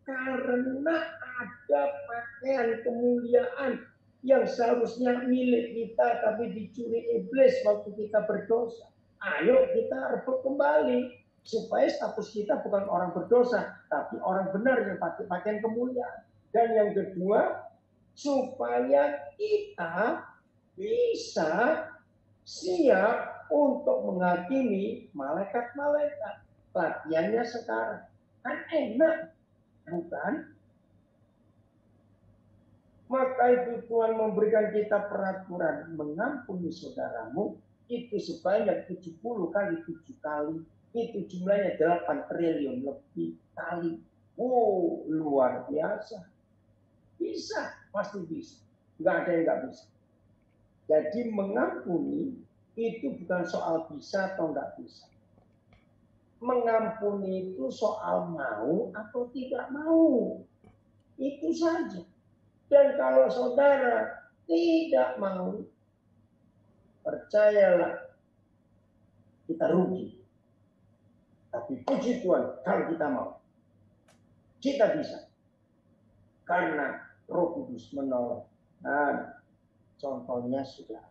S1: karena ada pakaian kemuliaan yang seharusnya milik kita tapi dicuri iblis waktu kita berdosa. Ayo kita rebut kembali supaya status kita bukan orang berdosa tapi orang benar yang pakai pakaian kemuliaan. Dan yang kedua, supaya kita bisa siap untuk menghakimi malaikat-malaikat. Latihannya sekarang. Kan enak, bukan? Maka itu Tuhan memberikan kita peraturan mengampuni saudaramu itu sebanyak 70 kali 7 kali. Itu jumlahnya 8 triliun lebih kali. Oh, luar biasa. Bisa, pasti bisa. Nggak ada yang nggak bisa. Jadi mengampuni itu bukan soal bisa atau nggak bisa. Mengampuni itu soal mau atau tidak mau. Itu saja. Dan kalau saudara tidak mau, percayalah kita rugi. Tapi puji Tuhan kalau kita mau. Kita bisa. Karena Roh Kudus menolong. Nah, contohnya sudah.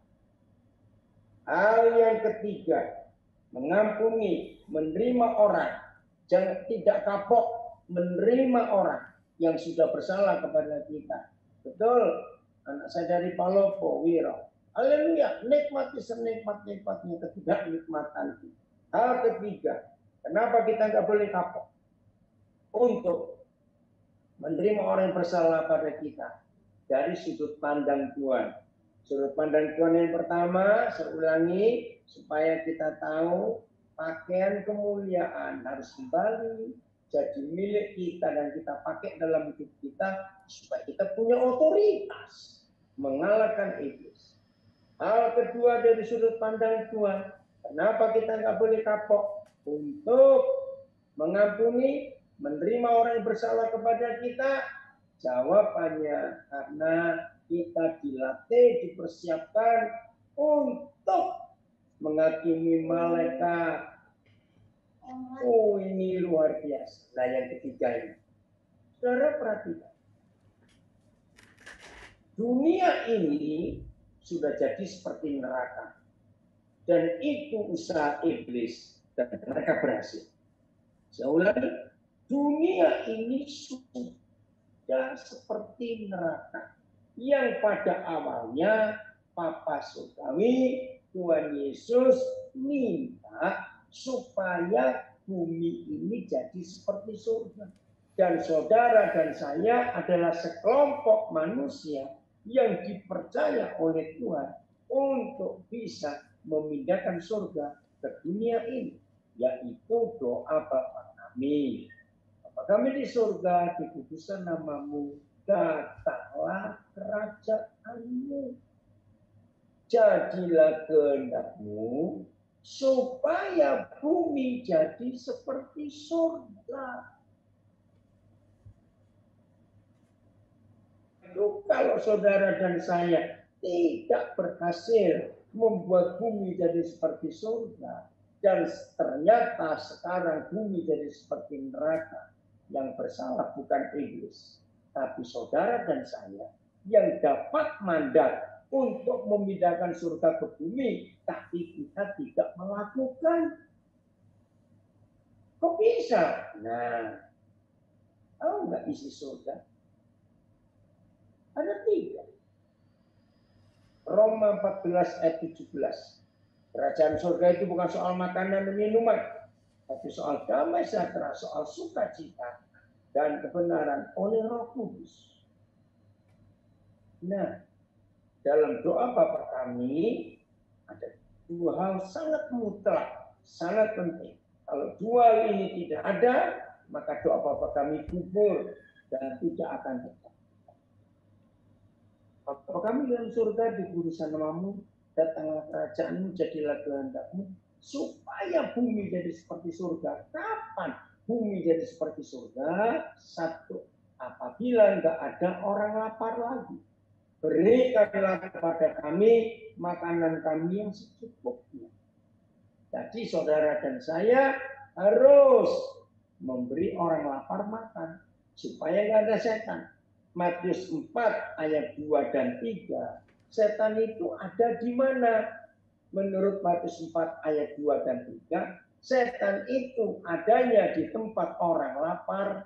S1: Hal yang ketiga, mengampuni, menerima orang. Jangan tidak kapok menerima orang yang sudah bersalah kepada kita. Betul, anak saya dari Palopo, Wiro. Haleluya, nikmati senikmat-nikmatnya ketidaknikmatan. Hal ketiga, kenapa kita nggak boleh kapok untuk menerima orang yang bersalah pada kita dari sudut pandang Tuhan. Sudut pandang Tuhan yang pertama, saya ulangi, supaya kita tahu pakaian kemuliaan harus kembali jadi milik kita dan kita pakai dalam hidup kita supaya kita punya otoritas mengalahkan iblis. Hal kedua dari sudut pandang Tuhan, kenapa kita nggak boleh kapok untuk mengampuni, menerima orang yang bersalah kepada kita? Jawabannya karena kita dilatih, dipersiapkan untuk menghakimi malaikat. Oh, ini luar biasa. Nah, yang ketiga ini. Saudara perhatikan. Dunia ini sudah jadi seperti neraka. Dan itu usaha iblis. Dan mereka berhasil. Saya ulangi. Dunia ini sudah seperti neraka. Yang pada awalnya Papa Surgawi, Tuhan Yesus minta supaya bumi ini jadi seperti surga. Dan saudara dan saya adalah sekelompok manusia yang dipercaya oleh Tuhan untuk bisa memindahkan surga ke dunia ini. Yaitu doa Bapa kami. Bapa kami di surga, dikuduskan namamu, datanglah kerajaanmu. Jadilah kehendakmu supaya bumi jadi seperti surga. Kalau saudara dan saya tidak berhasil membuat bumi jadi seperti surga, dan ternyata sekarang bumi jadi seperti neraka, yang bersalah bukan iblis, tapi saudara dan saya yang dapat mandat untuk memindahkan surga ke bumi, tapi kita tidak melakukan. Kok bisa? Nah, tahu nggak isi surga? Ada 3. Roma 14 ayat 17. Kerajaan surga itu bukan soal makanan dan minuman, tapi soal damai sejahtera, soal sukacita dan kebenaran oleh Roh Kudus. Nah, dalam doa Bapa kami ada 2 hal sangat mutlak, sangat penting. Kalau 2 hal ini tidak ada, maka doa Bapa kami gugur dan tidak akan tercapai. Bapa kami dalam surga, dikuduskan namamu, datanglah kerajaanmu, jadilah kehendakmu, supaya bumi jadi seperti surga. Kapan bumi jadi seperti surga? 1, apabila nggak ada orang lapar lagi. Berikanlah kepada kami makanan kami yang secukupnya. Jadi saudara dan saya harus memberi orang lapar makan, supaya nggak ada setan. Matius 4 ayat 2 dan 3. Setan itu ada di mana? Menurut Matius 4 ayat 2 dan 3, setan itu adanya di tempat orang lapar.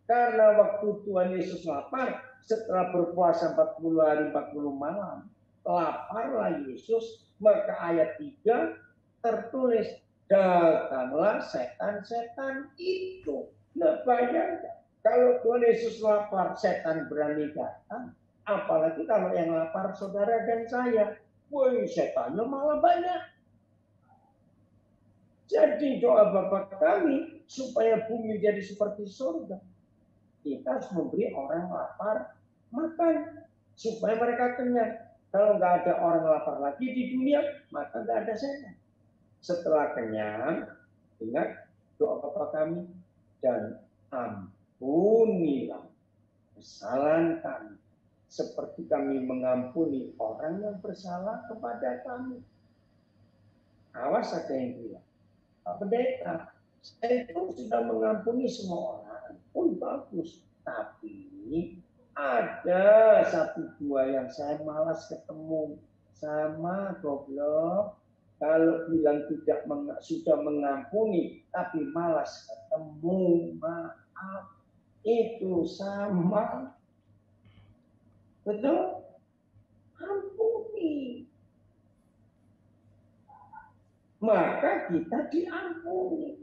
S1: Karena waktu Tuhan Yesus lapar, setelah berpuasa 40 hari 40 malam, laparlah Yesus, maka ayat 3 tertulis, datanglah setan-setan itu. Nah, bayangkan. Kalau Tuhan Yesus lapar, setan berani datang. Apalagi kalau yang lapar saudara dan saya. Woi, setannya malah banyak. Jadi doa Bapa kami supaya bumi jadi seperti surga. Kita harus memberi orang lapar makan. Supaya mereka kenyang. Kalau nggak ada orang lapar lagi di dunia, maka nggak ada setan. Setelah kenyang, ingat doa Bapa kami, dan ampunilah kesalahan kami, seperti kami mengampuni orang yang bersalah kepada kami. Awas ada yang bilang, Pak Pendeta, saya itu sudah mengampuni semua orang, pun bagus. Tapi ada 1-2 yang saya malas ketemu. Sama goblok. Kalau bilang sudah mengampuni, tapi malas ketemu, maaf. Itu sama. Betul? Ampuni. Maka kita diampuni.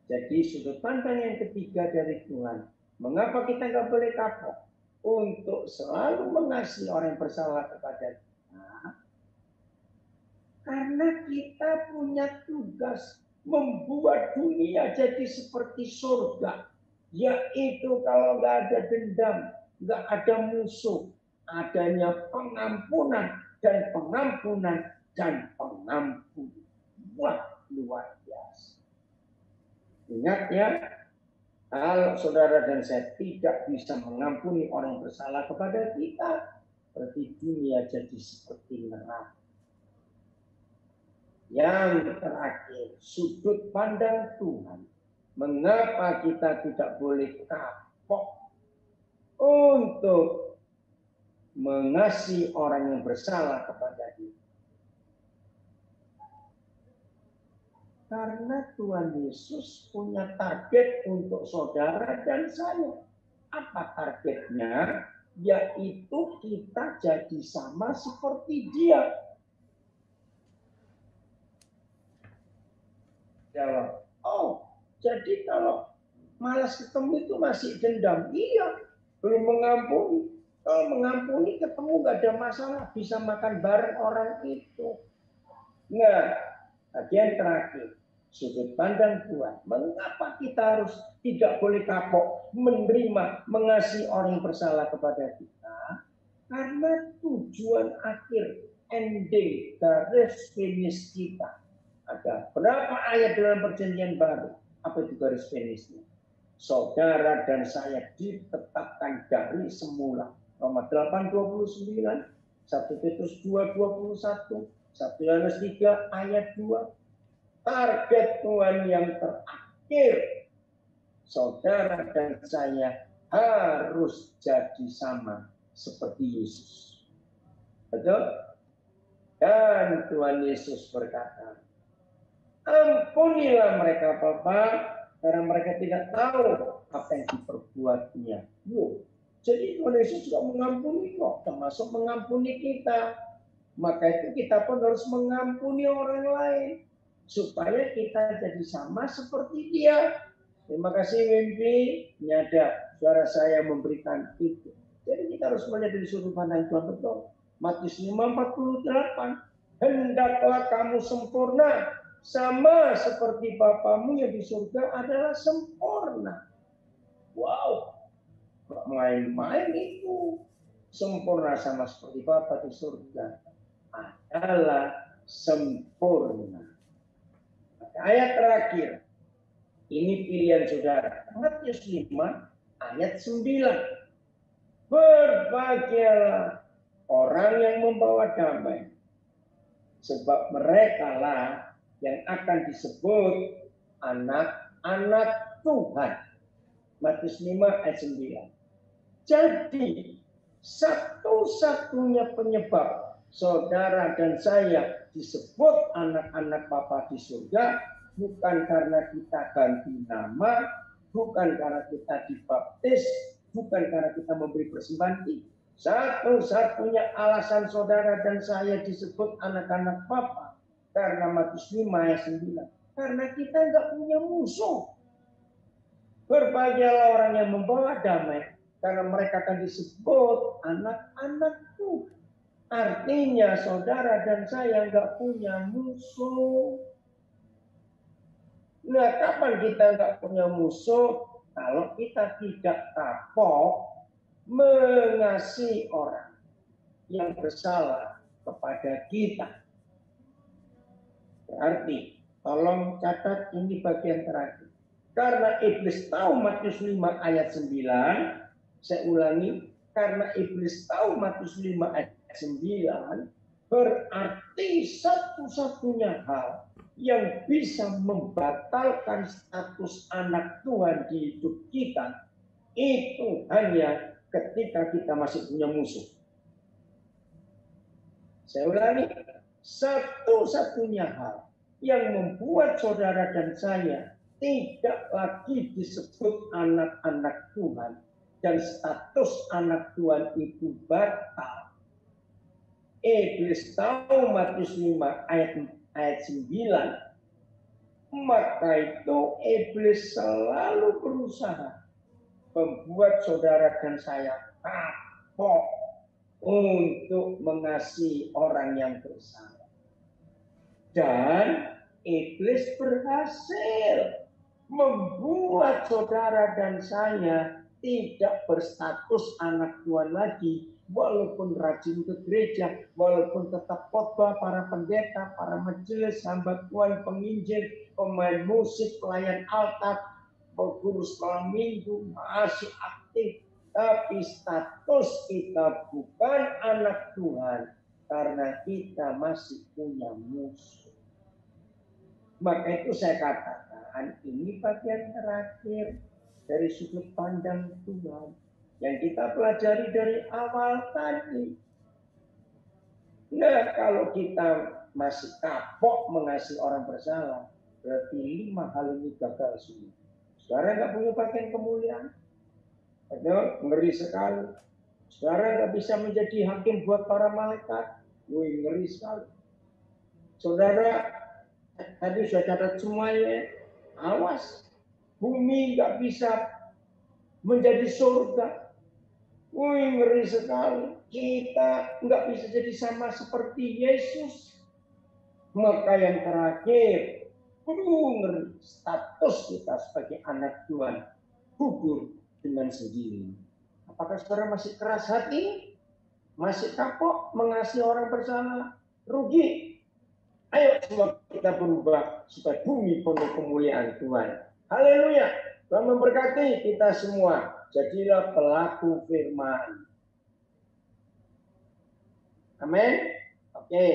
S1: Jadi sudut pandang yang ketiga dari Tuhan. Mengapa kita nggak boleh kapok? Untuk selalu mengasihi orang yang bersalah kepada kita. Karena kita punya tugas membuat dunia jadi seperti surga. Yaitu kalau nggak ada dendam, nggak ada musuh, adanya pengampunan dan pengampunan dan pengampun. Wah, luar biasa. Ingat ya, kalau saudara dan saya tidak bisa mengampuni orang yang bersalah kepada kita, berarti dunia jadi seperti neraka. Yang terakhir, sudut pandang Tuhan. Mengapa kita tidak boleh kapok untuk mengasihi orang yang bersalah kepada kita? Karena Tuhan Yesus punya target untuk saudara dan saya. Apa targetnya? Yaitu kita jadi sama seperti Dia. Jawab, oh, jadi kalau malas ketemu itu masih dendam? Iya, belum mengampuni. Kalau mengampuni ketemu gak ada masalah, bisa makan bareng orang itu. Nah, bagian terakhir, sudut pandang Tuhan. Mengapa kita harus tidak boleh kapok menerima, mengasihi orang yang bersalah kepada kita? Karena tujuan akhir ending, garis finish kita. Ada berapa ayat dalam perjanjian baru? Apa itu garis finishnya? Saudara dan saya ditetapkan dari semula. Roma 8:29, 1 Petrus 2:21, 1 Yohanes 3 ayat 2. Target Tuhan yang terakhir, saudara dan saya harus jadi sama seperti Yesus. Betul? Dan Tuhan Yesus berkata, ampunilah mereka Bapa, karena mereka tidak tahu apa yang diperbuatnya. Jadi Tuhan Yesus juga mengampuni kok, termasuk mengampuni kita. Maka itu kita pun harus mengampuni orang lain, supaya kita jadi sama seperti dia. Terima kasih Wimpi, ini ada suara saya memberikan itu. Jadi kita harus melihat dari sudut pandang Tuhan, betul. Matius 5:48, hendaklah kamu sempurna, sama seperti Bapamu yang di surga adalah sempurna. Wow, gak main-main itu. Sempurna sama seperti Bapa di surga adalah sempurna. Ayat terakhir, ini pilihan saudara. Matius 5 ayat 9. Berbahagialah orang yang membawa damai, sebab mereka lah yang akan disebut anak-anak Tuhan. Matius 5 ayat 9. Jadi satu-satunya penyebab saudara dan saya disebut anak-anak Bapa di surga bukan karena kita ganti nama, bukan karena kita dibaptis, bukan karena kita memberi persembahan. Satu-satunya alasan saudara dan saya disebut anak-anak Bapa karena Matius 5 ayat 9. Karena kita nggak punya musuh. Berbahagialah orang yang membawa damai, karena mereka akan disebut anak-anak Tuhan. Artinya saudara dan saya nggak punya musuh. Nah, kapan kita nggak punya musuh? Kalau kita tidak kapok mengasihi orang yang bersalah kepada kita. Berarti, tolong catat ini bagian terakhir. Karena iblis tahu Matius 5 ayat 9, saya ulangi, karena iblis tahu Matius 5 ayat 9, berarti satu-satunya hal yang bisa membatalkan status anak Tuhan di hidup kita, itu hanya ketika kita masih punya musuh. Saya ulangi, satu-satunya hal yang membuat saudara dan saya tidak lagi disebut anak-anak Tuhan dan status anak Tuhan itu batal. Iblis tahu Matius 5 ayat 9, maka itu iblis selalu berusaha membuat saudara dan saya kapok untuk mengasihi orang yang bersalah. Dan iblis berhasil membuat saudara dan saya tidak berstatus anak Tuhan lagi, walaupun rajin ke gereja, walaupun tetap khotbah, para pendeta, para majelis, hamba Tuhan, penginjil, pemain musik, pelayan altar, guru sekolah minggu, masih aktif, tapi status kita bukan anak Tuhan karena kita masih punya musuh. Maka itu saya katakan, ini bagian terakhir dari sudut pandang Tuhan yang kita pelajari dari awal tadi. Nah, kalau kita masih kapok mengasihi orang bersalah, berarti 5 hal ini gagal semua. Saudara nggak punya bagian kemuliaan, ngeri sekali. Saudara nggak bisa menjadi hakim buat para malaikat, ngeri sekali. Saudara tadi sudah catat semuanya, awas, bumi nggak bisa menjadi surga. Ngeri sekali. Kita nggak bisa jadi sama seperti Yesus. Maka yang terakhir, ngeri, status kita sebagai anak Tuhan gugur dengan sendiri. Apakah saudara masih keras hati? Masih kapok mengasihi orang bersalah? rugi. Ayo semua kita berubah supaya bumi penuh kemuliaan Tuhan. Haleluya. Tuhan memberkati kita semua. Jadilah pelaku firman. Amin. Oke.